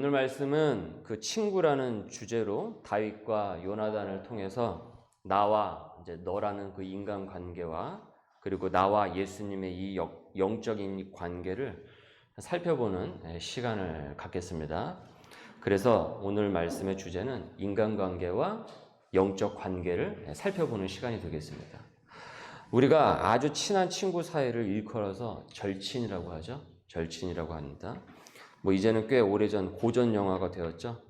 오늘 말씀은 그 친구라는 주제로 다윗과 요나단을 통해서 나와 이제 너라는 그 인간 관계와 그리고 나와 예수님의 이 영적인 관계를 살펴보는 시간을 갖겠습니다. 그래서 오늘 말씀의 주제는 인간관계와 영적 관계를 살펴보는 시간이 되겠습니다. 우리가 아주 친한 친구 사이를 일컬어서 절친이라고 하죠. 절친이라고 합니다. 이제는 꽤 오래전 고전 영화가 되었죠.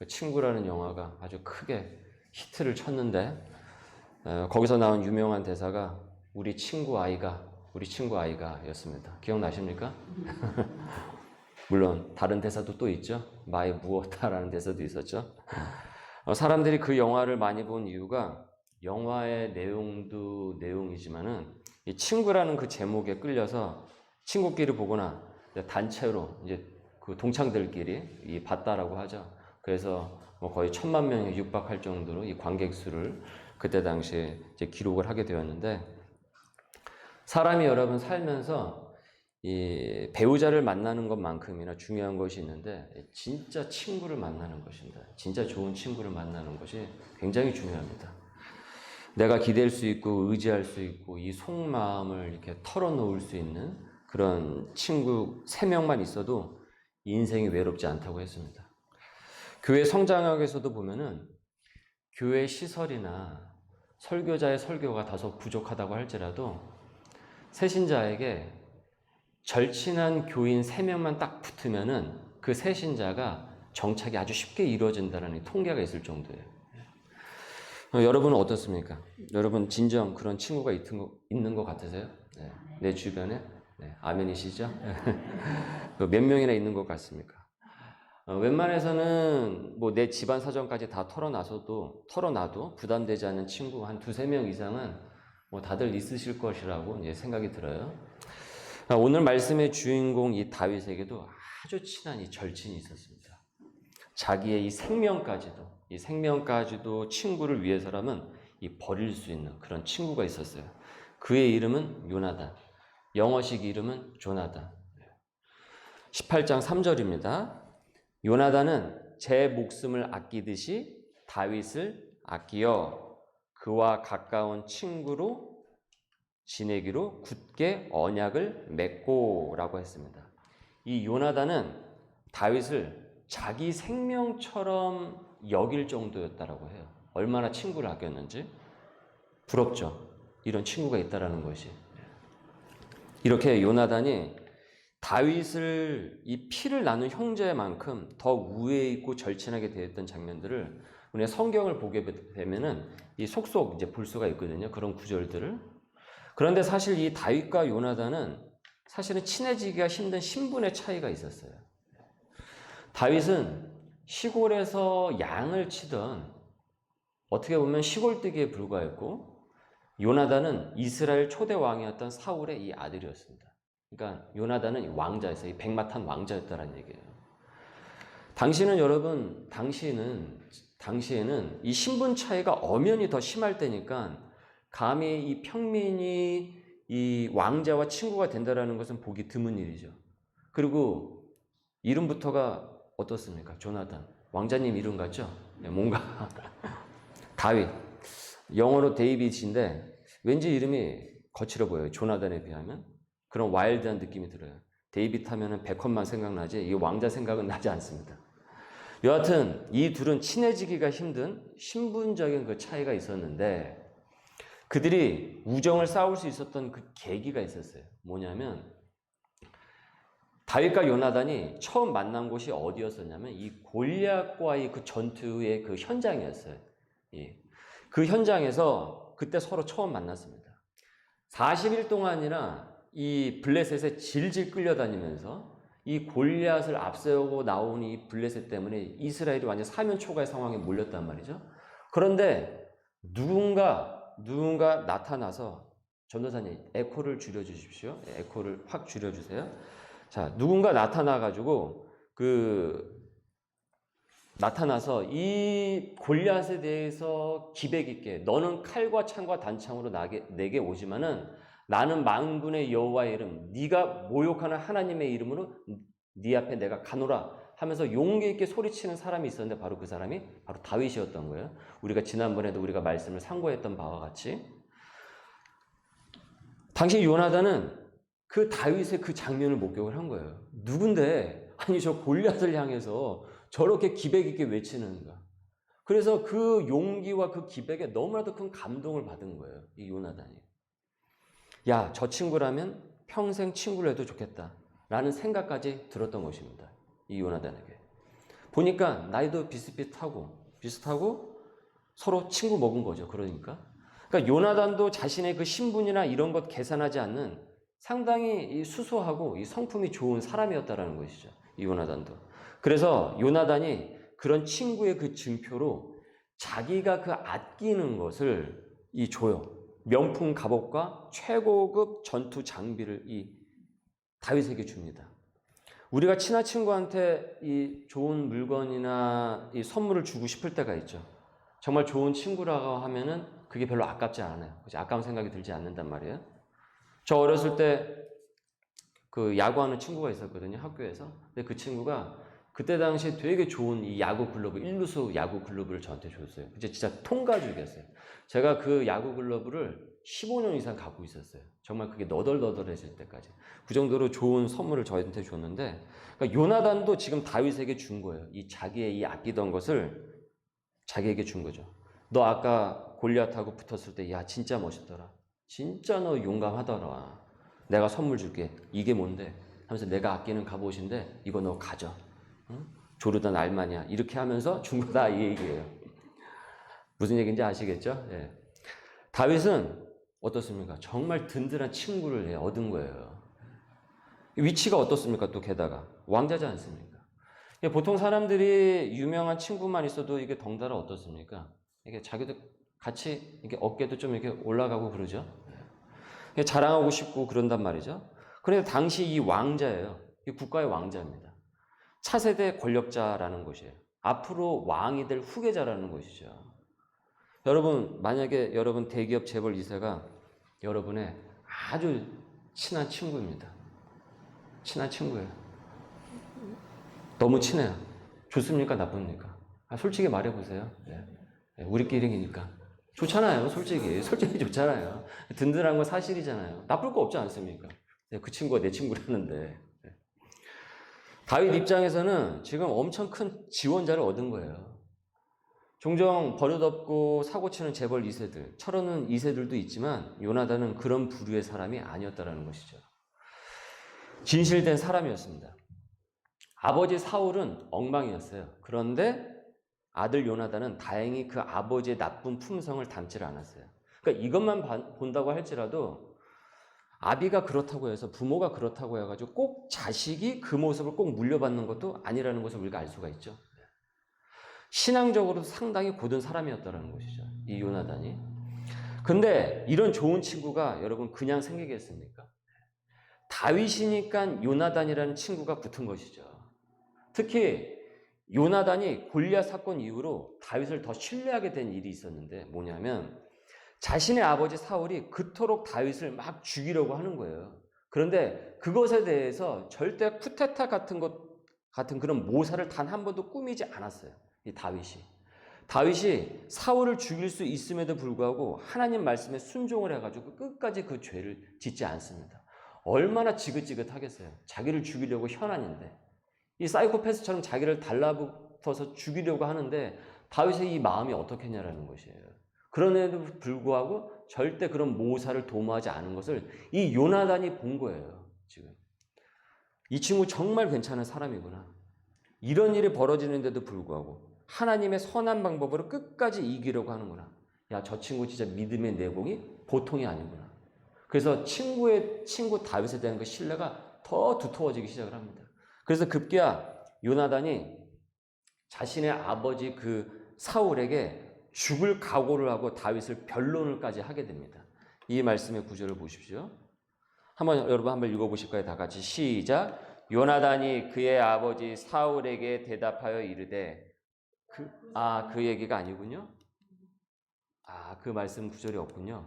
친구라는 영화가 아주 크게 히트를 쳤는데 거기서 나온 유명한 대사가 우리 친구 아이가 였습니다. 기억나십니까? 물론 다른 대사도 또 있죠. 마에 무엇다라는 대사도 있었죠. 사람들이 그 영화를 많이 본 이유가 영화의 내용도 내용이지만은 이 친구라는 그 제목에 끌려서 친구끼리 보거나 단체로 이제 그 동창들끼리 봤다라고 하죠. 그래서 거의 1000만 명에 육박할 정도로 이 관객 수를 그때 당시에 이제 기록을 하게 되었는데, 사람이 여러분 살면서 이 배우자를 만나는 것만큼이나 중요한 것이 있는데 진짜 친구를 만나는 것입니다. 진짜 좋은 친구를 만나는 것이 굉장히 중요합니다. 내가 기댈 수 있고 의지할 수 있고 이 속마음을 이렇게 털어놓을 수 있는 그런 친구 3명만 있어도 인생이 외롭지 않다고 했습니다. 교회 성장학에서도 보면은 교회 시설이나 설교자의 설교가 다소 부족하다고 할지라도 새신자에게 절친한 교인 3명만 딱 붙으면은 그 새신자가 정착이 아주 쉽게 이루어진다는 통계가 있을 정도예요. 여러분은 어떻습니까? 여러분 진정 그런 친구가 있는 것 같으세요? 네. 내 주변에? 네. 아멘이시죠? 몇 명이나 있는 것 같습니까? 웬만해서는 내 집안 사정까지 다 털어놔도 부담되지 않는 친구 한 2-3명 이상은 다들 있으실 것이라고 이제 생각이 들어요. 오늘 말씀의 주인공 이 다윗에게도 아주 친한 이 절친이 있었습니다. 자기의 이 생명까지도 친구를 위해서라면 버릴 수 있는 그런 친구가 있었어요. 그의 이름은 요나단, 영어식 이름은 조나단. 18장 3절입니다. 요나단은 제 목숨을 아끼듯이 다윗을 아끼어 그와 가까운 친구로 지내기로 굳게 언약을 맺고 라고 했습니다. 이 요나단은 다윗을 자기 생명처럼 여길 정도였다라고 해요. 얼마나 친구를 아꼈는지. 부럽죠. 이런 친구가 있다라는 것이. 이렇게 요나단이 다윗을 이 피를 나눈 형제만큼 더 우애에 있고 절친하게 되었던 장면들을 우리가 성경을 보게 되면은 이 속속 이제 볼 수가 있거든요. 그런 구절들을. 그런데 사실 이 다윗과 요나단은 사실은 친해지기가 힘든 신분의 차이가 있었어요. 다윗은 시골에서 양을 치던 어떻게 보면 시골뜨기에 불과했고, 요나단은 이스라엘 초대 왕이었던 사울의 이 아들이었습니다. 그러니까 요나단은 왕자였어요. 이 백마탄 왕자였다는 얘기예요. 당시에는 이 신분 차이가 엄연히 더 심할 때니까 감히 이 평민이 이 왕자와 친구가 된다라는 것은 보기 드문 일이죠. 그리고 이름부터가 어떻습니까? 조나단. 왕자님 이름 같죠? 뭔가 다윗. 영어로 데이빗인데 왠지 이름이 거칠어 보여요. 조나단에 비하면. 그런 와일드한 느낌이 들어요. 데이빗 하면은 베컴만 생각나지 이 왕자 생각은 나지 않습니다. 여하튼 이 둘은 친해지기가 힘든 신분적인 그 차이가 있었는데 그들이 우정을 쌓을 수 있었던 그 계기가 있었어요. 뭐냐면 다윗과 요나단이 처음 만난 곳이 어디였었냐면 이 골리앗과의 그 전투의 그 현장이었어요. 그 현장에서 그때 서로 처음 만났습니다. 40일 동안이나 이 블레셋에 질질 끌려다니면서 이 골리앗을 앞세우고 나온 이 블레셋 때문에 이스라엘이 완전 사면초가의 상황에 몰렸단 말이죠. 그런데 누군가 나타나서, 전도사님 에코를 줄여주십시오. 에코를 확 줄여주세요. 자, 누군가 나타나가지고 나타나서 이 골리앗에 대해서 기백 있게 너는 칼과 창과 단창으로 내게 오지만은 나는 만군의 여호와의 이름, 네가 모욕하는 하나님의 이름으로 네 앞에 내가 가노라 하면서 용기 있게 소리치는 사람이 있었는데 바로 그 사람이 바로 다윗이었던 거예요. 우리가 지난번에도 우리가 말씀을 상고했던 바와 같이 당시 요나단은 그 다윗의 그 장면을 목격을 한 거예요. 누군데 아니 저 골리앗을 향해서 저렇게 기백 있게 외치는가. 그래서 그 용기와 그 기백에 너무나도 큰 감동을 받은 거예요. 이 요나단이. 야, 저 친구라면 평생 친구를 해도 좋겠다 라는 생각까지 들었던 것입니다. 이 요나단에게. 보니까 나이도 비슷하고 서로 친구 먹은 거죠. 그러니까 요나단도 자신의 그 신분이나 이런 것 계산하지 않는 상당히 수수하고 이 성품이 좋은 사람이었다라는 것이죠. 이 요나단도. 그래서 요나단이 그런 친구의 그 증표로 자기가 그 아끼는 것을 줘요. 명품 갑옷과 최고급 전투 장비를 이 다윗에게 줍니다. 우리가 친한 친구한테 이 좋은 물건이나 이 선물을 주고 싶을 때가 있죠. 정말 좋은 친구라고 하면은 그게 별로 아깝지 않아요. 아까운 생각이 들지 않는단 말이에요. 저 어렸을 때 그 야구하는 친구가 있었거든요. 학교에서. 근데 그 친구가 그때 당시에 되게 좋은 이 야구 글러브, 일루수 야구 글러브를 저한테 줬어요. 진짜 통가죽이었어요. 제가 그 야구 글러브를 15년 이상 갖고 있었어요. 정말 그게 너덜너덜해질 때까지. 그 정도로 좋은 선물을 저한테 줬는데, 그러니까 요나단도 지금 다윗에게 준 거예요. 이 자기의 이 아끼던 것을 자기에게 준 거죠. 너 아까 골리앗하고 붙었을 때, 야, 진짜 멋있더라. 진짜 너 용감하더라. 내가 선물 줄게. 이게 뭔데? 하면서 내가 아끼는 갑옷인데 이거 너 가져. 응? 조르단 알마냐. 이렇게 하면서 준 거다 이 얘기예요. 무슨 얘기인지 아시겠죠? 예. 다윗은 어떻습니까? 정말 든든한 친구를 얻은 거예요. 위치가 어떻습니까? 또 게다가 왕자지 않습니까? 보통 사람들이 유명한 친구만 있어도 이게 덩달아 어떻습니까? 이게 자기도 같이 이렇게 어깨도 좀 이렇게 올라가고 그러죠. 자랑하고 싶고 그런단 말이죠. 그런데 당시 이 왕자예요. 이 국가의 왕자입니다. 차세대 권력자라는 것이에요. 앞으로 왕이 될 후계자라는 것이죠. 여러분, 만약에 여러분 대기업 재벌 2세가 여러분의 아주 친한 친구입니다. 친한 친구예요. 너무 친해요. 좋습니까? 나쁩니까? 솔직히 말해보세요. 우리끼리니까. 좋잖아요. 솔직히 좋잖아요. 든든한 건 사실이잖아요. 나쁠 거 없지 않습니까? 그 친구가 내 친구라는데. 다윗 입장에서는 지금 엄청 큰 지원자를 얻은 거예요. 종종 버릇없고 사고치는 재벌 2세들, 철없는 2세들도 있지만 요나단은 그런 부류의 사람이 아니었다는 것이죠. 진실된 사람이었습니다. 아버지 사울은 엉망이었어요. 그런데 아들 요나단은 다행히 그 아버지의 나쁜 품성을 닮지 않았어요. 그러니까 이것만 본다고 할지라도 아비가 그렇다고 해서 부모가 그렇다고 해가지고 꼭 자식이 그 모습을 꼭 물려받는 것도 아니라는 것을 우리가 알 수가 있죠. 신앙적으로도 상당히 고든 사람이었다는 것이죠. 이 요나단이. 근데 이런 좋은 친구가 여러분 그냥 생기겠습니까? 다윗이니까 요나단이라는 친구가 붙은 것이죠. 특히 요나단이 골리앗 사건 이후로 다윗을 더 신뢰하게 된 일이 있었는데 뭐냐면 자신의 아버지 사울이 그토록 다윗을 막 죽이려고 하는 거예요. 그런데 그것에 대해서 절대 쿠데타 같은 그런 모사를 단 한 번도 꾸미지 않았어요. 이 다윗이 사울을 죽일 수 있음에도 불구하고 하나님 말씀에 순종을 해가지고 끝까지 그 죄를 짓지 않습니다. 얼마나 지긋지긋하겠어요. 자기를 죽이려고 현안인데 이 사이코패스처럼 자기를 달라붙어서 죽이려고 하는데 다윗의 이 마음이 어떻겠냐라는 것이에요. 그런데도 불구하고 절대 그런 모사를 도모하지 않은 것을 이 요나단이 본 거예요. 지금 이 친구 정말 괜찮은 사람이구나. 이런 일이 벌어지는데도 불구하고 하나님의 선한 방법으로 끝까지 이기려고 하는구나. 야, 저 친구 진짜 믿음의 내공이 보통이 아니구나. 그래서 친구 다윗에 대한 그 신뢰가 더 두터워지기 시작을 합니다. 그래서 급기야 요나단이 자신의 아버지 그 사울에게 죽을 각오를 하고 다윗을 변론을까지 하게 됩니다. 이 말씀의 구절을 보십시오. 여러분 한번 읽어보실까요? 다 같이 시작. 요나단이 그의 아버지 사울에게 대답하여 이르되 그 얘기가 아니군요. 그 말씀 구절이 없군요.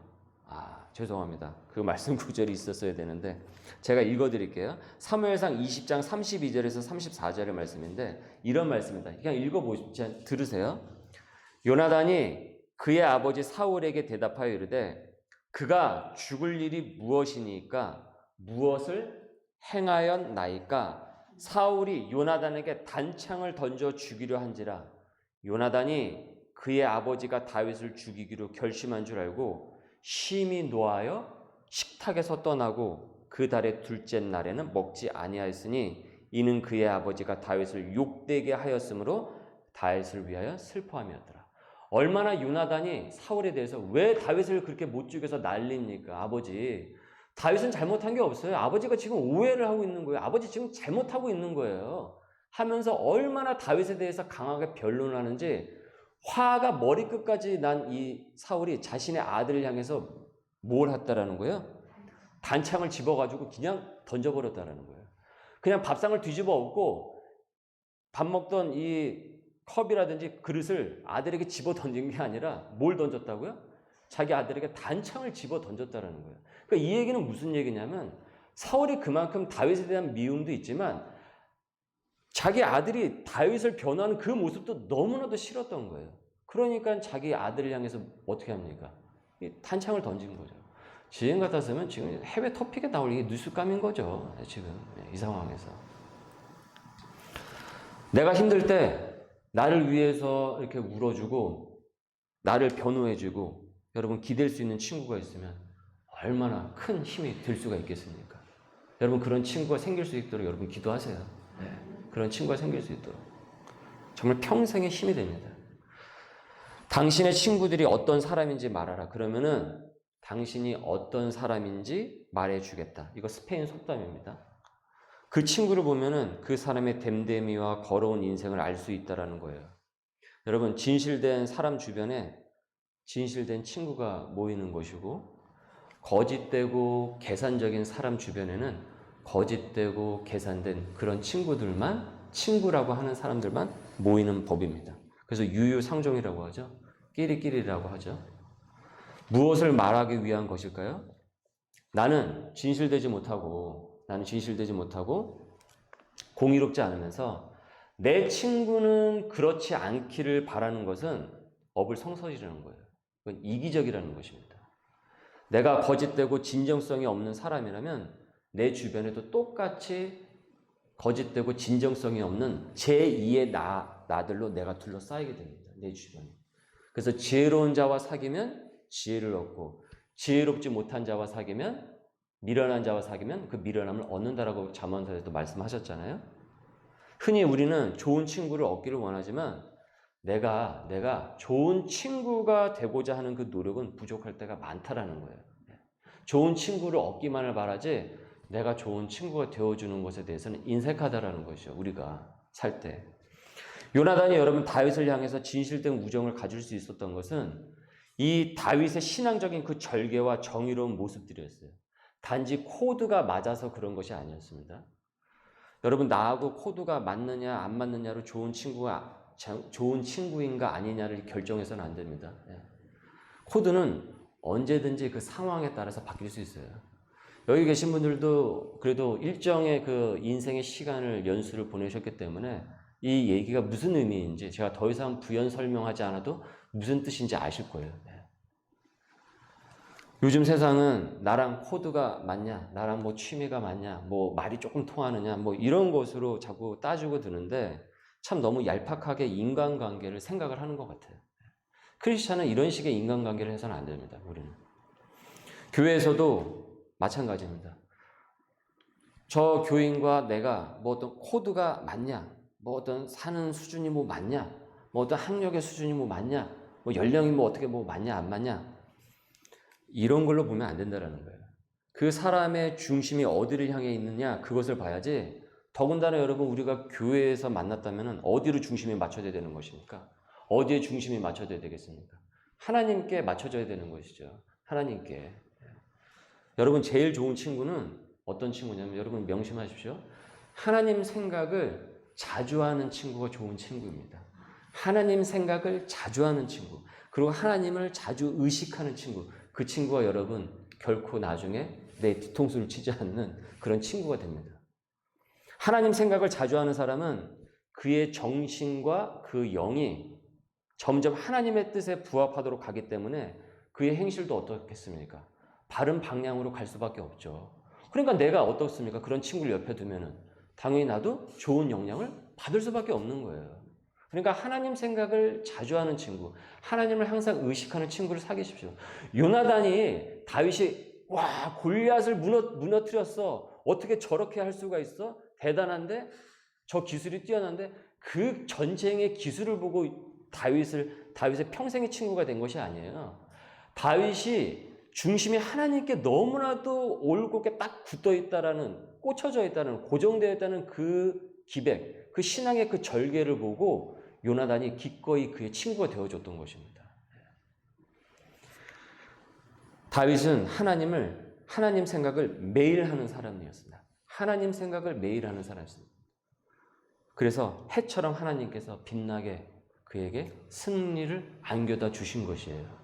죄송합니다. 그 말씀 구절이 있었어야 되는데 제가 읽어드릴게요. 사무엘상 20장 32절에서 34절의 말씀인데 이런 말씀입니다. 그냥 읽어보시죠. 들으세요. 요나단이 그의 아버지 사울에게 대답하여 이르되 그가 죽을 일이 무엇이니까 무엇을 행하였나이까 사울이 요나단에게 단창을 던져 죽이려 한지라 요나단이 그의 아버지가 다윗을 죽이기로 결심한 줄 알고 심히 노하여 식탁에서 떠나고 그 달의 둘째 날에는 먹지 아니하였으니 이는 그의 아버지가 다윗을 욕되게 하였으므로 다윗을 위하여 슬퍼함이었더라. 얼마나 요나단이 사울에 대해서 왜 다윗을 그렇게 못 죽여서 난립니까? 아버지, 다윗은 잘못한 게 없어요. 아버지가 지금 오해를 하고 있는 거예요. 아버지 지금 잘못하고 있는 거예요. 하면서 얼마나 다윗에 대해서 강하게 변론하는지 화가 머리끝까지 난 이 사울이 자신의 아들을 향해서 뭘 했다라는 거예요? 단창을 집어가지고 그냥 던져버렸다라는 거예요. 그냥 밥상을 뒤집어 엎고 밥 먹던 이 컵이라든지 그릇을 아들에게 집어 던진 게 아니라 뭘 던졌다고요? 자기 아들에게 단창을 집어 던졌다라는 거예요. 그러니까 이 얘기는 무슨 얘기냐면 사울이 그만큼 다윗에 대한 미움도 있지만 자기 아들이 다윗을 변호하는 그 모습도 너무나도 싫었던 거예요. 그러니까 자기 아들을 향해서 어떻게 합니까? 단창을 던진 거죠. 지금 같았으면 지금 해외 토픽에 나올 이게 뉴스감인 거죠. 지금 이 상황에서. 내가 힘들 때 나를 위해서 이렇게 울어주고 나를 변호해주고 여러분 기댈 수 있는 친구가 있으면 얼마나 큰 힘이 될 수가 있겠습니까? 여러분 그런 친구가 생길 수 있도록 여러분 기도하세요. 그런 친구가 생길 수 있도록. 정말 평생의 힘이 됩니다. 당신의 친구들이 어떤 사람인지 말하라. 그러면은 당신이 어떤 사람인지 말해주겠다. 이거 스페인 속담입니다. 그 친구를 보면은 그 사람의 됨됨이와 걸어온 인생을 알 수 있다라는 거예요. 여러분 진실된 사람 주변에 진실된 친구가 모이는 것이고 거짓되고 계산적인 사람 주변에는 거짓되고 계산된 그런 친구들만 친구라고 하는 사람들만 모이는 법입니다. 그래서 유유상종이라고 하죠. 끼리끼리라고 하죠. 무엇을 말하기 위한 것일까요? 나는 진실되지 못하고 공의롭지 않으면서 내 친구는 그렇지 않기를 바라는 것은 어불성설이라는 거예요. 그건 이기적이라는 것입니다. 내가 거짓되고 진정성이 없는 사람이라면 내 주변에도 똑같이 거짓되고 진정성이 없는 제2의 나들로 내가 둘러싸이게 됩니다. 내 주변에. 그래서 지혜로운 자와 사귀면 지혜를 얻고 지혜롭지 못한 자와 사귀면 미련한 자와 사귀면 그 미련함을 얻는다라고 잠언서에도 말씀하셨잖아요. 흔히 우리는 좋은 친구를 얻기를 원하지만 내가 좋은 친구가 되고자 하는 그 노력은 부족할 때가 많다라는 거예요. 좋은 친구를 얻기만을 바라지 내가 좋은 친구가 되어주는 것에 대해서는 인색하다라는 것이죠. 우리가 살 때. 요나단이 여러분 다윗을 향해서 진실된 우정을 가질 수 있었던 것은 이 다윗의 신앙적인 그 절개와 정의로운 모습들이었어요. 단지 코드가 맞아서 그런 것이 아니었습니다. 여러분 나하고 코드가 맞느냐 안 맞느냐로 좋은 친구인가 아니냐를 결정해서는 안 됩니다. 코드는 언제든지 그 상황에 따라서 바뀔 수 있어요. 여기 계신 분들도 그래도 일정의 그 인생의 시간을 연수를 보내셨기 때문에 이 얘기가 무슨 의미인지 제가 더 이상 부연 설명하지 않아도 무슨 뜻인지 아실 거예요. 요즘 세상은 나랑 코드가 맞냐, 나랑 뭐 취미가 맞냐, 뭐 말이 조금 통하느냐, 뭐 이런 것으로 자꾸 따지고 드는데 참 너무 얄팍하게 인간관계를 생각을 하는 것 같아요. 크리스찬은 이런 식의 인간관계를 해서는 안 됩니다. 우리는. 교회에서도 마찬가지입니다. 저 교인과 내가 뭐 어떤 코드가 맞냐, 뭐 어떤 사는 수준이 뭐 맞냐, 뭐 어떤 학력의 수준이 뭐 맞냐, 뭐 연령이 뭐 어떻게 뭐 맞냐 안 맞냐 이런 걸로 보면 안 된다는 거예요. 그 사람의 중심이 어디를 향해 있느냐 그것을 봐야지. 더군다나 여러분 우리가 교회에서 만났다면 어디로 중심이 맞춰져야 되는 것입니까? 어디에 중심이 맞춰져야 되겠습니까? 하나님께 맞춰져야 되는 것이죠. 하나님께. 여러분 제일 좋은 친구는 어떤 친구냐면 여러분 명심하십시오. 하나님 생각을 자주 하는 친구가 좋은 친구입니다. 하나님 생각을 자주 하는 친구, 그리고 하나님을 자주 의식하는 친구, 그 친구가 여러분 결코 나중에 내 뒤통수를 치지 않는 그런 친구가 됩니다. 하나님 생각을 자주 하는 사람은 그의 정신과 그 영이 점점 하나님의 뜻에 부합하도록 가기 때문에 그의 행실도 어떻겠습니까? 바른 방향으로 갈 수밖에 없죠. 그러니까 내가 어떻습니까? 그런 친구를 옆에 두면은 당연히 나도 좋은 영향을 받을 수밖에 없는 거예요. 그러니까 하나님 생각을 자주 하는 친구, 하나님을 항상 의식하는 친구를 사귀십시오. 요나단이 다윗이 와 골리앗을 무너뜨렸어. 어떻게 저렇게 할 수가 있어? 대단한데? 저 기술이 뛰어난데? 그 전쟁의 기술을 보고 다윗의 평생의 친구가 된 것이 아니에요. 다윗이 중심이 하나님께 너무나도 올곧게 딱 굳어 있다라는, 꽂혀져 있다는, 고정되어 있다는 그 기백, 그 신앙의 그 절개를 보고 요나단이 기꺼이 그의 친구가 되어줬던 것입니다. 다윗은 하나님 생각을 매일 하는 사람이었습니다. 하나님 생각을 매일 하는 사람이었습니다. 그래서 해처럼 하나님께서 빛나게 그에게 승리를 안겨다 주신 것이에요.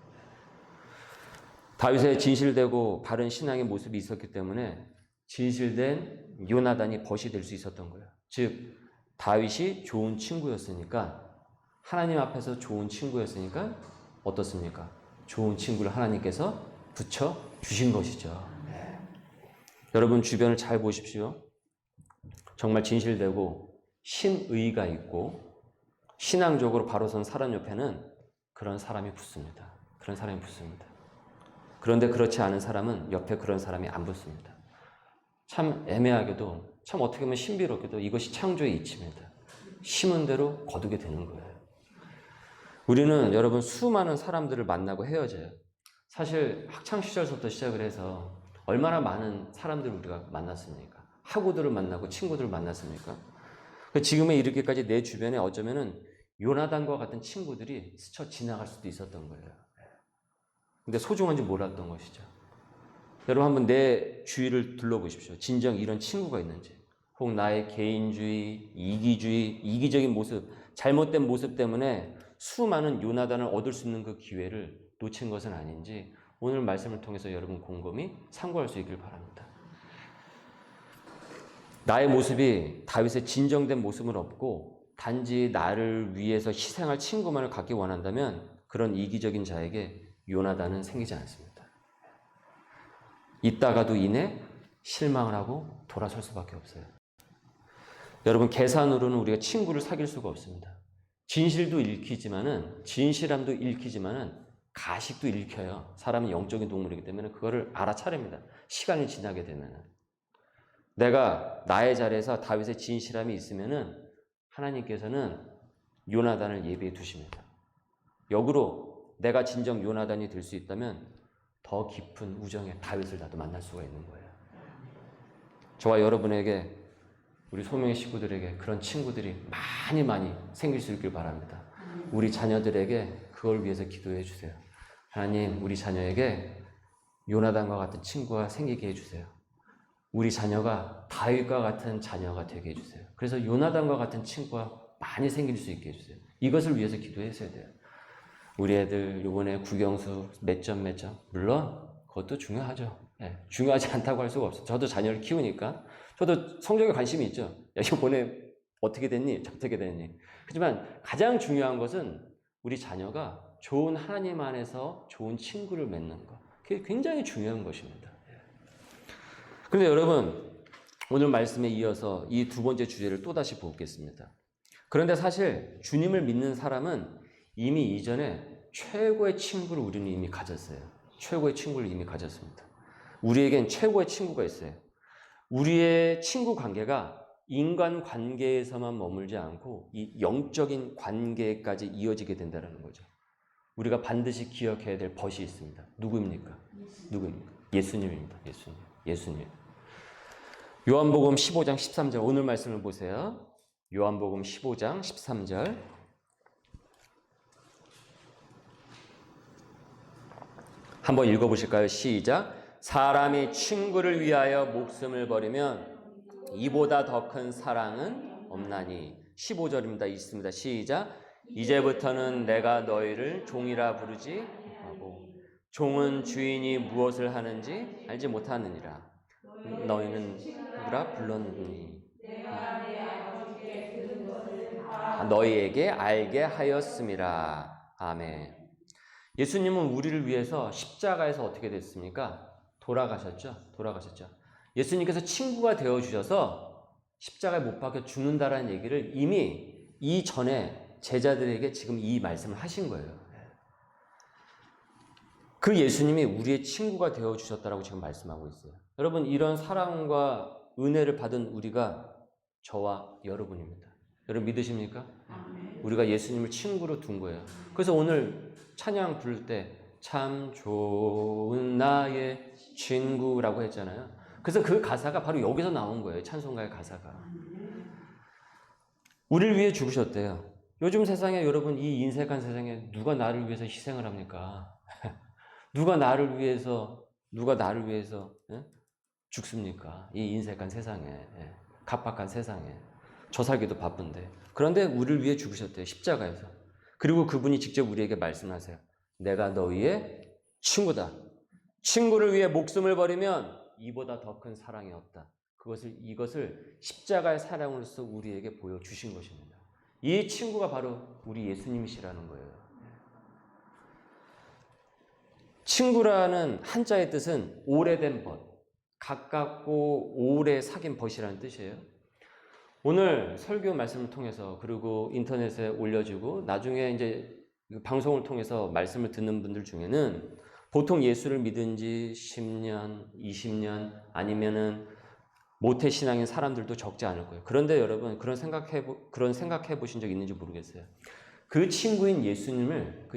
다윗의 진실되고 바른 신앙의 모습이 있었기 때문에 진실된 요나단이 벗이 될 수 있었던 거예요. 즉 다윗이 좋은 친구였으니까, 하나님 앞에서 좋은 친구였으니까 어떻습니까? 좋은 친구를 하나님께서 붙여 주신 것이죠. 네. 여러분 주변을 잘 보십시오. 정말 진실되고 신의가 있고 신앙적으로 바로 선 사람 옆에는 그런 사람이 붙습니다. 그런 사람이 붙습니다. 그런데 그렇지 않은 사람은 옆에 그런 사람이 안 붙습니다. 참 애매하게도, 참 어떻게 보면 신비롭게도 이것이 창조의 이치입니다. 심은 대로 거두게 되는 거예요. 우리는 여러분 수많은 사람들을 만나고 헤어져요. 사실 학창시절부터 시작을 해서 얼마나 많은 사람들을 우리가 만났습니까? 학우들을 만나고 친구들을 만났습니까? 지금에 이르기까지 내 주변에 어쩌면은 요나단과 같은 친구들이 스쳐 지나갈 수도 있었던 거예요. 근데 소중한지 몰랐던 것이죠. 여러분 한번 내 주위를 둘러보십시오. 진정 이런 친구가 있는지. 혹 나의 개인주의, 이기적인 모습, 잘못된 모습 때문에 수많은 요나단을 얻을 수 있는 그 기회를 놓친 것은 아닌지 오늘 말씀을 통해서 여러분 곰곰이 참고할 수 있길 바랍니다. 나의 모습이 다윗의 진정된 모습은 없고 단지 나를 위해서 희생할 친구만을 갖기 원한다면 그런 이기적인 자에게 요나단은 생기지 않습니다. 있다가도 이내 실망을 하고 돌아설 수밖에 없어요. 여러분 계산으로는 우리가 친구를 사귈 수가 없습니다. 진실도 읽히지만은, 진실함도 읽히지만은 가식도 읽혀요. 사람은 영적인 동물이기 때문에 그거를 알아차립니다. 시간이 지나게 되면은. 내가 나의 자리에서 다윗의 진실함이 있으면은 하나님께서는 요나단을 예비해 두십니다. 역으로 내가 진정 요나단이 될 수 있다면 더 깊은 우정의 다윗을 나도 만날 수가 있는 거예요. 저와 여러분에게, 우리 소명의 식구들에게 그런 친구들이 많이 생길 수 있길 바랍니다. 우리 자녀들에게 그걸 위해서 기도해 주세요. 하나님, 우리 자녀에게 요나단과 같은 친구가 생기게 해주세요. 우리 자녀가 다윗과 같은 자녀가 되게 해주세요. 그래서 요나단과 같은 친구가 많이 생길 수 있게 해주세요. 이것을 위해서 기도했어야 돼요. 우리 애들 요번에 국영수 몇 점 물론 그것도 중요하죠. 네, 중요하지 않다고 할 수가 없어요. 저도 자녀를 키우니까 저도 성적에 관심이 있죠. 야, 이번에 어떻게 됐니? 어떻게 됐니? 하지만 가장 중요한 것은 우리 자녀가 좋은 하나님 안에서 좋은 친구를 맺는 것. 그게 굉장히 중요한 것입니다. 그런데 여러분, 오늘 말씀에 이어서 이 두 번째 주제를 또다시 보겠습니다. 그런데 사실 주님을 믿는 사람은 이미 이전에 최고의 친구를 우리는 이미 가졌어요. 최고의 친구를 이미 가졌습니다. 우리에겐 최고의 친구가 있어요. 우리의 친구 관계가 인간 관계에서만 머물지 않고 이 영적인 관계까지 이어지게 된다는 거죠. 우리가 반드시 기억해야 될 벗이 있습니다. 누구입니까? 예수님입니다. 예수님. 요한복음 15장 13절 오늘 말씀을 보세요. 요한복음 15장 13절 한번 읽어보실까요? 시작. 사람이 친구를 위하여 목숨을 버리면 이보다 더 큰 사랑은 없나니. 15절입니다. 있습니다. 시작. 이제부터는 내가 너희를 종이라 부르지 하고 종은 주인이 무엇을 하는지 알지 못하느니라. 너희는 누구라 불렀니? 너희에게 알게 하였음이라. 아멘. 예수님은 우리를 위해서 십자가에서 어떻게 됐습니까? 돌아가셨죠. 예수님께서 친구가 되어주셔서 십자가에 못 박혀 죽는다라는 얘기를 이미 이전에 제자들에게 지금 이 말씀을 하신 거예요. 그 예수님이 우리의 친구가 되어주셨다라고 지금 말씀하고 있어요. 여러분, 이런 사랑과 은혜를 받은 우리가 저와 여러분입니다. 여러분 믿으십니까? 우리가 예수님을 친구로 둔 거예요. 그래서 오늘 찬양 부를 때 참 좋은 나의 친구라고 했잖아요. 그래서 그 가사가 바로 여기서 나온 거예요. 찬송가의 가사가. 우리를 위해 죽으셨대요. 요즘 세상에 여러분, 이 인색한 세상에 누가 나를 위해서 희생을 합니까? 누가 나를 위해서 죽습니까? 이 인색한 세상에, 갑박한 세상에. 저 살기도 바쁜데. 그런데 우리를 위해 죽으셨대요. 십자가에서. 그리고 그분이 직접 우리에게 말씀하세요. 내가 너희의 친구다. 친구를 위해 목숨을 버리면 이보다 더 큰 사랑이 없다. 이것을 십자가의 사랑으로서 우리에게 보여주신 것입니다. 이 친구가 바로 우리 예수님이시라는 거예요. 친구라는 한자의 뜻은 오래된 벗, 가깝고 오래 사귄 벗이라는 뜻이에요. 오늘 설교 말씀을 통해서 그리고 인터넷에 올려주고 나중에 이제 방송을 통해서 말씀을 듣는 분들 중에는 보통 예수를 믿은 지 10년, 20년 아니면은 모태신앙인 사람들도 적지 않을 거예요. 그런데 여러분 그런 생각해 보신 적 있는지 모르겠어요. 그 친구인 예수님을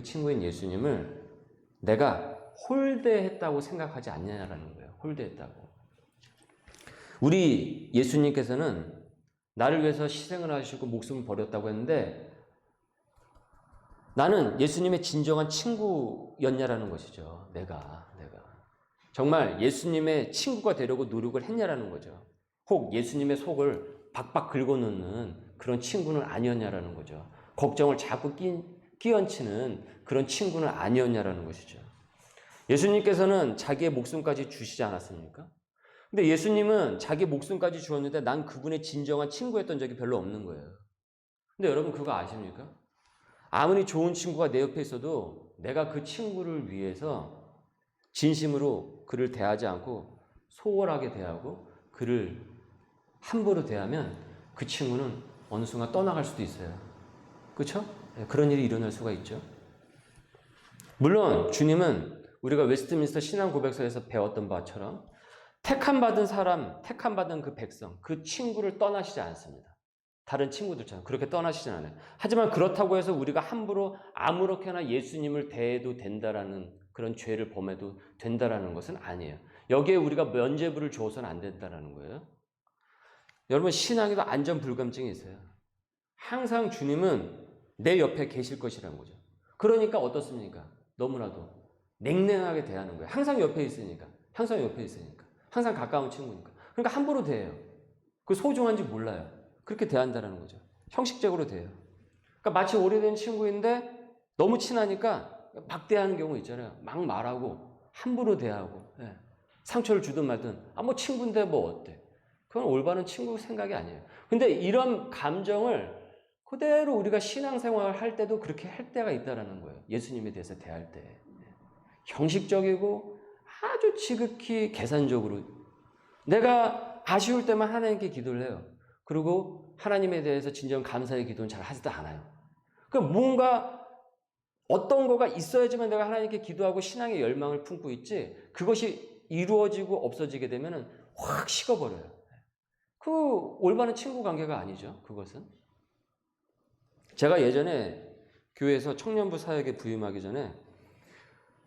내가 홀대했다고 생각하지 않냐라는 거예요. 홀대했다고. 우리 예수님께서는 나를 위해서 희생을 하시고 목숨을 버렸다고 했는데 나는 예수님의 진정한 친구였냐라는 것이죠. 내가 정말 예수님의 친구가 되려고 노력을 했냐라는 거죠. 혹 예수님의 속을 박박 긁어놓는 그런 친구는 아니었냐라는 거죠. 걱정을 자꾸 끼얹히는 그런 친구는 아니었냐라는 것이죠. 예수님께서는 자기의 목숨까지 주시지 않았습니까? 근데 예수님은 자기 목숨까지 주었는데 난 그분의 진정한 친구였던 적이 별로 없는 거예요. 근데 여러분 그거 아십니까? 아무리 좋은 친구가 내 옆에 있어도 내가 그 친구를 위해서 진심으로 그를 대하지 않고 소홀하게 대하고 그를 함부로 대하면 그 친구는 어느 순간 떠나갈 수도 있어요. 그렇죠? 그런 일이 일어날 수가 있죠. 물론 주님은 우리가 웨스트민스터 신앙 고백서에서 배웠던 바처럼 택함받은 사람, 택함받은 그 백성, 그 친구를 떠나시지 않습니다. 다른 친구들처럼 그렇게 떠나시진 않아요. 하지만 그렇다고 해서 우리가 함부로 아무렇게나 예수님을 대해도 된다라는 그런 죄를 범해도 된다라는 것은 아니에요. 여기에 우리가 면죄부를 줘서는 안 된다라는 거예요. 여러분 신앙에도 안전불감증이 있어요. 항상 주님은 내 옆에 계실 것이라는 거죠. 그러니까 어떻습니까? 너무나도 냉랭하게 대하는 거예요. 항상 옆에 있으니까. 항상 가까운 친구니까. 그러니까 함부로 대해요. 그 소중한지 몰라요. 그렇게 대한다는 거죠. 형식적으로 대해요. 그러니까 마치 오래된 친구인데 너무 친하니까 막 대하는 경우 있잖아요. 막 말하고 함부로 대하고 상처를 주든 말든 뭐 친구인데 뭐 어때. 그건 올바른 친구 생각이 아니에요. 근데 이런 감정을 그대로 우리가 신앙생활을 할 때도 그렇게 할 때가 있다는 거예요. 예수님에 대해서 대할 때. 형식적이고 아주 지극히 계산적으로 내가 아쉬울 때만 하나님께 기도를 해요. 그리고 하나님에 대해서 진정 감사의 기도는 잘 하지도 않아요. 그러니까 뭔가 어떤 거가 있어야지만 내가 하나님께 기도하고 신앙의 열망을 품고 있지 그것이 이루어지고 없어지게 되면 확 식어버려요. 그 올바른 친구 관계가 아니죠. 그것은. 제가 예전에 교회에서 청년부 사역에 부임하기 전에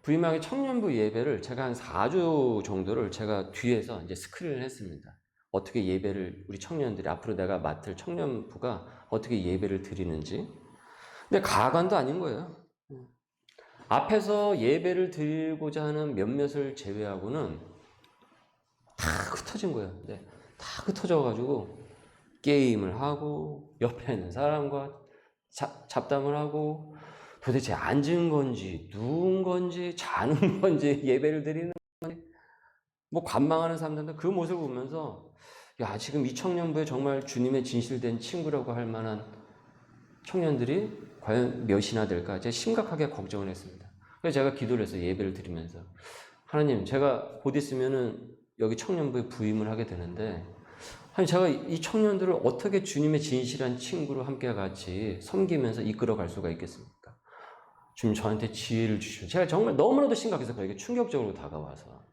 부임하기 청년부 예배를 제가 한 4주 정도를 제가 뒤에서 이제 스크린을 했습니다. 어떻게 예배를 우리 청년들이 앞으로 내가 맡을 청년부가 어떻게 예배를 드리는지. 근데 가관도 아닌 거예요. 앞에서 예배를 드리고자 하는 몇몇을 제외하고는 다 흩어진 거예요. 다 흩어져가지고 게임을 하고 옆에 있는 사람과 잡담을 하고 도대체 앉은 건지 누운 건지 자는 건지 예배를 드리는 건지 뭐 관망하는 사람들도 그 모습을 보면서 야, 지금 이 청년부에 정말 주님의 진실된 친구라고 할 만한 청년들이 과연 몇이나 될까 제가 심각하게 걱정을 했습니다. 그래서 제가 기도를 했어요. 예배를 드리면서 하나님, 제가 곧 있으면은 여기 청년부에 부임을 하게 되는데 아니 제가 이 청년들을 어떻게 주님의 진실한 친구로 함께 같이 섬기면서 이끌어갈 수가 있겠습니까? 주님 저한테 지혜를 주시고 제가 정말 너무나도 심각해서 그에게 충격적으로 다가와서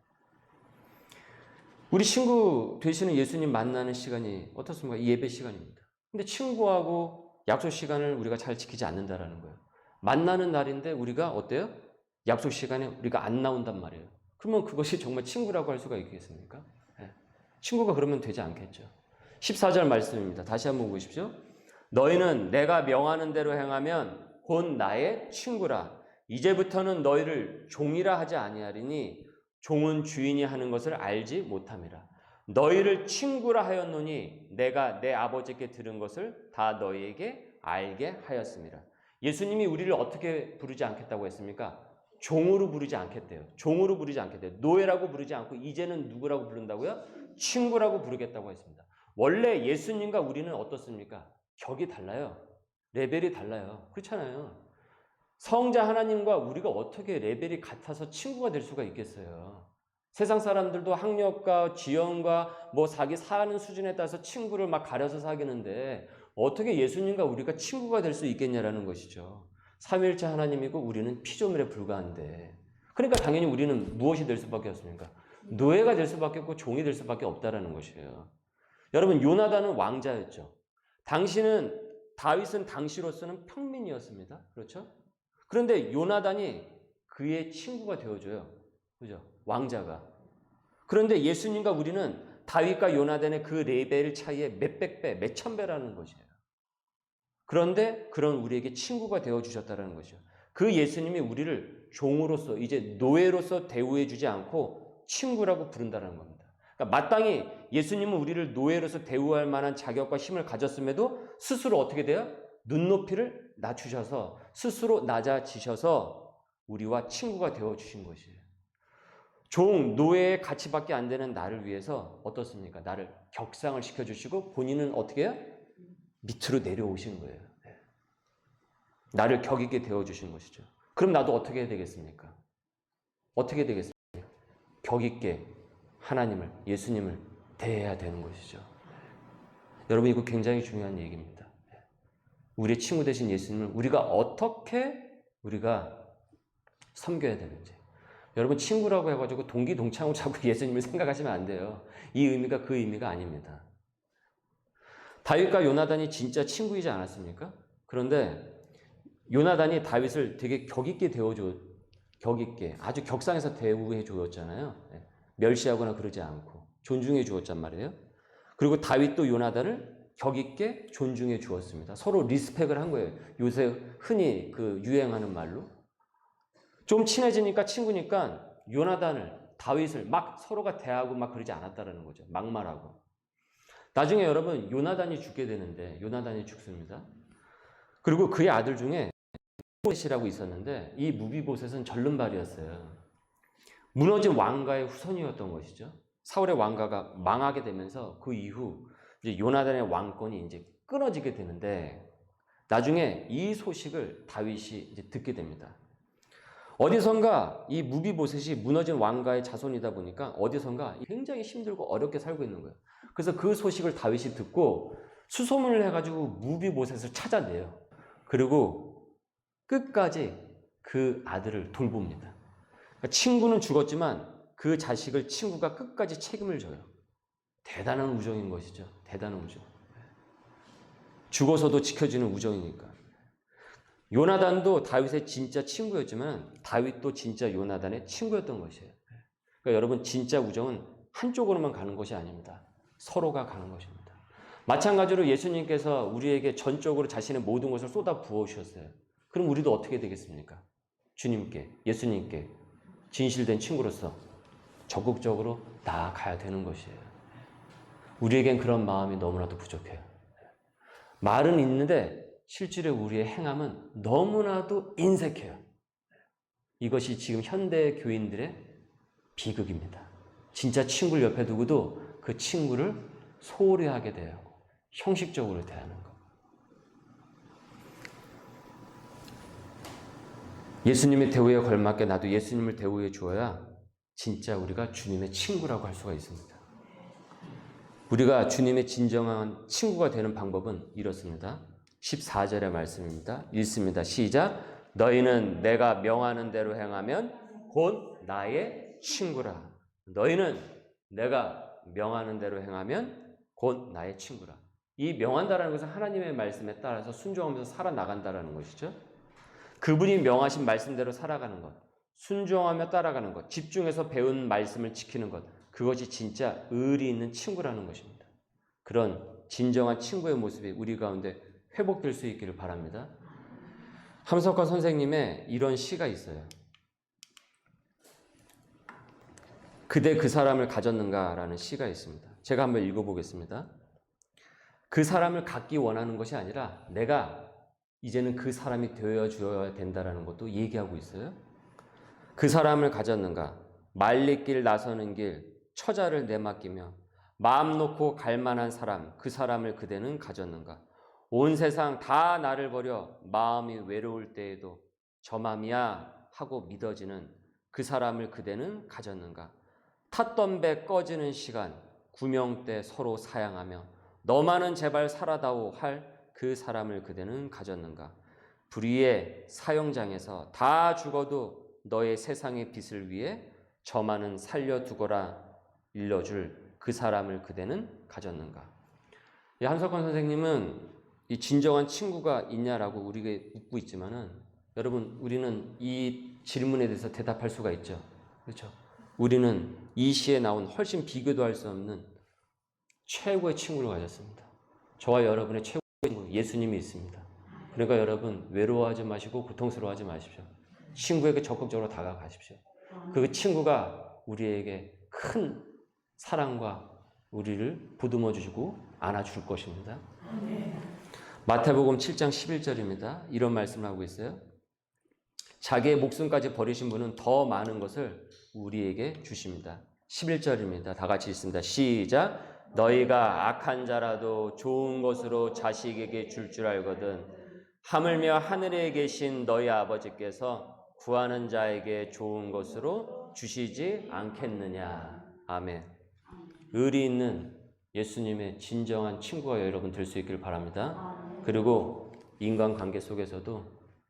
우리 친구 되시는 예수님 만나는 시간이 어떻습니까? 이 예배 시간입니다. 근데 친구하고 약속 시간을 우리가 잘 지키지 않는다라는 거예요. 만나는 날인데 우리가 어때요? 약속 시간에 우리가 안 나온단 말이에요. 그러면 그것이 정말 친구라고 할 수가 있겠습니까? 네. 친구가 그러면 되지 않겠죠. 14절 말씀입니다. 다시 한번 보십시오. 너희는 내가 명하는 대로 행하면 곧 나의 친구라. 이제부터는 너희를 종이라 하지 아니하리니 종은 주인이 하는 것을 알지 못함이라. 너희를 친구라 하였노니 내가 내 아버지께 들은 것을 다 너희에게 알게 하였습니다. 예수님이 우리를 어떻게 부르지 않겠다고 했습니까? 종으로 부르지 않겠대요. 종으로 부르지 않겠대요. 노예라고 부르지 않고 이제는 누구라고 부른다고요? 친구라고 부르겠다고 했습니다. 원래 예수님과 우리는 어떻습니까? 격이 달라요. 레벨이 달라요. 그렇잖아요. 성자 하나님과 우리가 어떻게 레벨이 같아서 친구가 될 수가 있겠어요? 세상 사람들도 학력과 지형과 뭐 자기 사는 수준에 따라서 친구를 막 가려서 사귀는데 어떻게 예수님과 우리가 친구가 될 수 있겠냐라는 것이죠. 삼위일체 하나님이고 우리는 피조물에 불과한데 그러니까 당연히 우리는 무엇이 될 수밖에 없습니까? 노예가 될 수밖에 없고 종이 될 수밖에 없다라는 것이에요. 여러분 요나단은 왕자였죠. 다윗은 당시로서는 평민이었습니다. 그렇죠? 그런데 요나단이 그의 친구가 되어줘요. 그죠? 왕자가. 그런데 예수님과 우리는 다윗과 요나단의 그 레벨 차이에 몇백 배, 몇천 배라는 것이에요. 그런데 그런 우리에게 친구가 되어주셨다는 것이죠. 그 예수님이 우리를 종으로서 이제 노예로서 대우해주지 않고 친구라고 부른다는 겁니다. 그러니까 마땅히 예수님은 우리를 노예로서 대우할 만한 자격과 힘을 가졌음에도 스스로 어떻게 돼요? 눈높이를 낮추셔서 스스로 낮아지셔서 우리와 친구가 되어주신 것이에요. 종, 노예의 가치밖에 안 되는 나를 위해서 어떻습니까? 나를 격상을 시켜주시고 본인은 어떻게 해요? 밑으로 내려오신 거예요. 나를 격 있게 되어주신 것이죠. 그럼 나도 어떻게 해야 되겠습니까? 어떻게 되겠습니까? 격 있게 하나님을, 예수님을 대해야 되는 것이죠. 여러분 이거 굉장히 중요한 얘기입니다. 우리의 친구 되신 예수님을 우리가 섬겨야 되는지. 여러분 친구라고 해가지고 동기동창으로 자꾸 예수님을 생각하시면 안 돼요. 이 의미가 그 의미가 아닙니다. 다윗과 요나단이 진짜 친구이지 않았습니까? 그런데 요나단이 다윗을 되게 격 있게 아주 격상해서 대우해 주었잖아요. 멸시하거나 그러지 않고 존중해 주었단 말이에요. 그리고 다윗도 요나단을 격 있게 존중해 주었습니다. 서로 리스펙을 한 거예요. 요새 흔히 그 유행하는 말로. 좀 친해지니까 친구니까 다윗을 막 서로가 대하고 막 그러지 않았다라는 거죠. 막말하고. 나중에 여러분 요나단이 죽게 되는데 요나단이 죽습니다. 그리고 그의 아들 중에 무비보셋이라고 있었는데 이 무비보셋은 절름발이었어요. 무너진 왕가의 후손이었던 것이죠. 사울의 왕가가 망하게 되면서 그 이후 이제 요나단의 왕권이 이제 끊어지게 되는데 나중에 이 소식을 다윗이 이제 듣게 됩니다. 어디선가 이 무비보셋이 무너진 왕가의 자손이다 보니까 어디선가 굉장히 힘들고 어렵게 살고 있는 거예요. 그래서 그 소식을 다윗이 듣고 수소문을 해가지고 무비보셋을 찾아내요. 그리고 끝까지 그 아들을 돌봅니다. 그러니까 친구는 죽었지만 그 자식을 친구가 끝까지 책임을 져요. 대단한 우정인 것이죠. 대단한 우정. 죽어서도 지켜주는 우정이니까. 요나단도 다윗의 진짜 친구였지만 다윗도 진짜 요나단의 친구였던 것이에요. 그러니까 여러분 진짜 우정은 한쪽으로만 가는 것이 아닙니다. 서로가 가는 것입니다. 마찬가지로 예수님께서 우리에게 전적으로 자신의 모든 것을 쏟아 부어주셨어요. 그럼 우리도 어떻게 되겠습니까? 주님께, 예수님께 진실된 친구로서 적극적으로 나아가야 되는 것이에요. 우리에겐 그런 마음이 너무나도 부족해요. 말은 있는데 실제로 우리의 행함은 너무나도 인색해요. 이것이 지금 현대 교인들의 비극입니다. 진짜 친구를 옆에 두고도 그 친구를 소홀히 하게 대하고 형식적으로 대하는 것. 예수님의 대우에 걸맞게 나도 예수님을 대우해 주어야 진짜 우리가 주님의 친구라고 할 수가 있습니다. 우리가 주님의 진정한 친구가 되는 방법은 이렇습니다. 14절의 말씀입니다. 읽습니다. 시작. 너희는 내가 명하는 대로 행하면 곧 나의 친구라. 너희는 내가 명하는 대로 행하면 곧 나의 친구라. 이 명한다라는 것은 하나님의 말씀에 따라서 순종하면서 살아나간다라는 것이죠. 그분이 명하신 말씀대로 살아가는 것, 순종하며 따라가는 것, 집중해서 배운 말씀을 지키는 것, 그것이 진짜 의리 있는 친구라는 것입니다. 그런 진정한 친구의 모습이 우리 가운데 회복될 수 있기를 바랍니다. 함석화 선생님의 이런 시가 있어요. 그대 그 사람을 가졌는가? 라는 시가 있습니다. 제가 한번 읽어보겠습니다. 그 사람을 갖기 원하는 것이 아니라 내가 이제는 그 사람이 되어줘야 된다는 것도 얘기하고 있어요. 그 사람을 가졌는가? 말리길 나서는 길, 처자를 내맡기며 마음 놓고 갈 만한 사람, 그 사람을 그대는 가졌는가? 온 세상 다 나를 버려 마음이 외로울 때에도 저 맘이야 하고 믿어지는 그 사람을 그대는 가졌는가? 탔던 배 꺼지는 시간, 구명 때 서로 사양하며 너만은 제발 살아다오 할 그 사람을 그대는 가졌는가? 불의의 사형장에서 다 죽어도 너의 세상의 빛을 위해 저만은 살려두거라 일러줄 그 사람을 그대는 가졌는가? 함석헌 선생님은 이 진정한 친구가 있냐라고 우리에게 묻고 있지만은 여러분, 우리는 이 질문에 대해서 대답할 수가 있죠. 그렇죠? 우리는 이 시에 나온 훨씬 비교도 할 수 없는 최고의 친구를 가졌습니다. 저와 여러분의 최고의 친구 예수님이 있습니다. 그러니까 여러분, 외로워하지 마시고 고통스러워하지 마십시오. 친구에게 적극적으로 다가가십시오. 그 친구가 우리에게 큰 사랑과 우리를 보듬어 주시고 안아줄 것입니다. 마태복음 7장 11절입니다. 이런 말씀을 하고 있어요. 자기의 목숨까지 버리신 분은 더 많은 것을 우리에게 주십니다. 11절입니다. 다 같이 읽습니다. 시작. 너희가 악한 자라도 좋은 것으로 자식에게 줄 알거든 하물며 하늘에 계신 너희 아버지께서 구하는 자에게 좋은 것으로 주시지 않겠느냐. 아멘. 의리 있는 예수님의 진정한 친구가 여러분 될 수 있기를 바랍니다. 그리고 인간관계 속에서도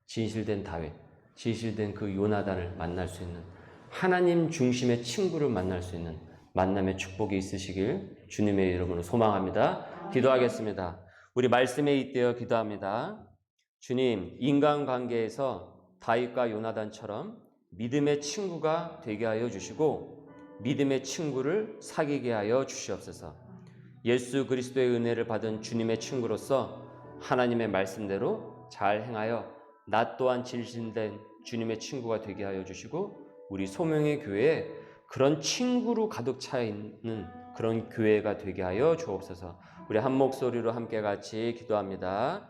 진실된 다윗, 진실된 그 요나단을 만날 수 있는 하나님 중심의 친구를 만날 수 있는 만남의 축복이 있으시길 주님의 이름으로 소망합니다. 기도하겠습니다. 우리 말씀에 잇대어 기도합니다. 주님, 인간관계에서 다윗과 요나단처럼 믿음의 친구가 되게 하여 주시고 믿음의 친구를 사귀게 하여 주시옵소서. 예수 그리스도의 은혜를 받은 주님의 친구로서 하나님의 말씀대로 잘 행하여 나 또한 진실된 주님의 친구가 되게 하여 주시고 우리 소명의 교회에 그런 친구로 가득 차 있는 그런 교회가 되게 하여 주옵소서. 우리 한 목소리로 함께 같이 기도합니다.